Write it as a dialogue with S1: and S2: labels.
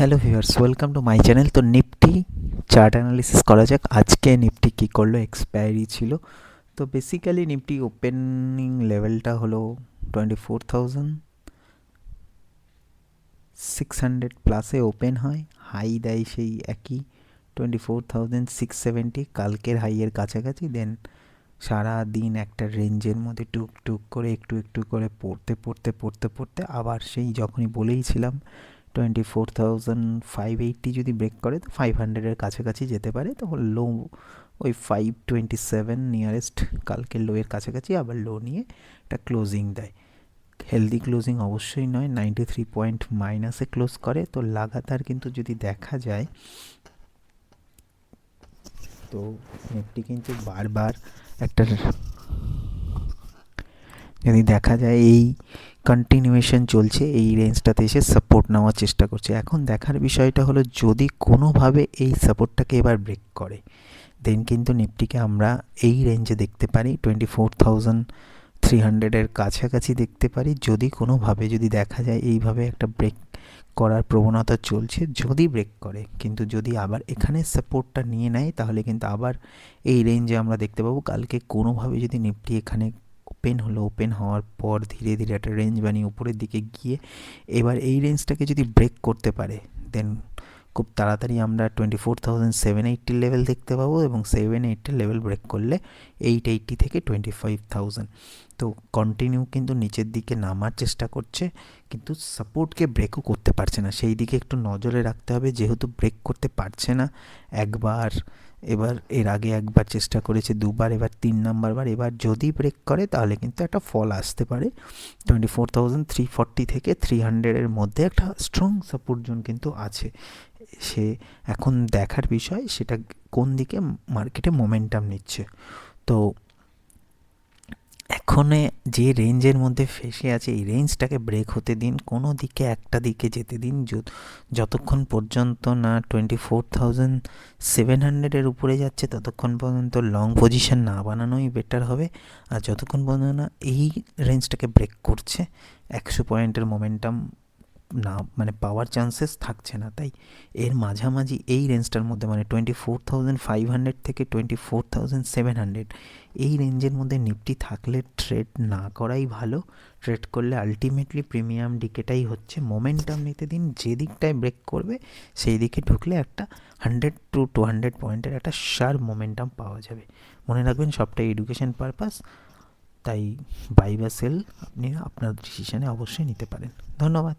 S1: Hello viewers, welcome to my channel. তো Nifty chart analysis করা যাক। আজকে নিফটি কী করলো, এক্সপায়ারি ছিল। তো বেসিক্যালি নিফটি ওপেনিং লেভেলটা হলো 24,600 প্লাসে ওপেন হয়, হাই দেয় সেই একই 24,670, কালকের হাইয়ের কাছাকাছি। দেন সারা দিন একটা রেঞ্জের মধ্যে টুক টুক করে একটু একটু করে পড়তে আবার সেই যখনই বলেইছিলাম 24,580 যদি ব্রেক করে তো 500-এর কাছাকাছি যেতে পারে। তো লো ওই 527 নিয়ারেস্ট কালকের লোয়ের কাছাকাছি আবার লো নিয়ে একটা ক্লোজিং দেয়। হেলদি ক্লোজিং অবশ্যই নয়, 93 পয়েন্ট মাইনাসে ক্লোজ করে। তো লাগাতার কিন্তু যদি দেখা যায়, তো নিফটি কিন্তু বারবার একটা, যদি দেখা যায় এই কন্টিনিউয়েশন চলছে, এই রেঞ্জটাতে এসে সাপোর্ট নেওয়ার চেষ্টা করছে। এখন দেখার বিষয়টা হলো, যদি কোনোভাবে এই সাপোর্টটাকে এবার ব্রেক করে, দেন কিন্তু নিফটিকে আমরা এই রেঞ্জে দেখতে পারি, 24,300-এর কাছাকাছি দেখতে পারি। যদি কোনোভাবে যদি দেখা যায় এইভাবে একটা ব্রেক করার প্রবণতা চলছে, যদি ব্রেক করে, কিন্তু যদি আবার এখানে সাপোর্টটা নিয়ে নেয়, তাহলে কিন্তু আবার এই রেঞ্জে আমরা দেখতে পাবো। কালকে কোনোভাবে যদি নিফটি এখানে ওপেন হওয়ার পর ধীরে ধীরে একটা রেঞ্জ বানিয়ে উপরের দিকে গিয়ে এবার এই রেঞ্জটাকে যদি ব্রেক করতে পারে, দেন খুব তাড়াতাড়ি আমরা 24,780 লেভেল দেখতে পাবো, এবং 780 লেভেল ব্রেক করলে 880 থেকে 25,000। তো কন্টিনিউ কিন্তু নিচের দিকে নামার চেষ্টা করছে, কিন্তু সাপোর্টকে ব্রেকও করতে পারছে না। সেই দিকে একটু নজরে রাখতে হবে, যেহেতু ব্রেক করতে পারছে না। একবার, এবার এর আগে একবার চেষ্টা করেছে, দুবার, এবার 3 নাম্বার। এবার যদি ব্রেক করে তাহলে কিন্তু একটা ফল আসতে পারে। 24,340 থেকে 300-এর মধ্যে একটা স্ট্রং সাপোর্ট জোন কিন্তু আছে। সে এখন দেখার বিষয়, সেটা কোন দিকে মার্কেটে মোমেন্টাম নিচ্ছে। তো এখনে যে রেঞ্জের মধ্যে ফেসে আছে, এই রেঞ্জটাকে ব্রেক হতে দিন, কোনো দিকে একটা দিকে যেতে দিন, যতক্ষণ পর্যন্ত না 24,700-এর উপরে যাচ্ছে, ততক্ষণ পর্যন্ত লং পজিশন না বানানোই বেটার হবে। আর যতক্ষণ পর্যন্ত না এই রেঞ্জটাকে ব্রেক করছে, 100 পয়েন্টের মোমেন্টাম না মানে পাওয়ার চান্সেস থাকছে না। তাই এর মাঝামাঝি এই রেঞ্জটার মধ্যে, মানে 24,500 থেকে 24,700, এই রেঞ্জের মধ্যে নিফটি থাকলে ট্রেড না করাই ভালো। ট্রেড করলে আলটিমেটলি প্রিমিয়াম ডিকেটাই হচ্ছে। মোমেন্টাম নিতে দিন, যে দিকটায় ব্রেক করবে সেই দিকে ঢুকলে একটা 100 to 200 পয়েন্টের একটা শার্প মোমেন্টাম পাওয়া যাবে। মনে রাখবেন, সবটাই এডুকেশন পারপাস। তাই বাই বা সেল আপনি আপনার ডিসিশনে অবশ্যই নিতে পারেন। ধন্যবাদ।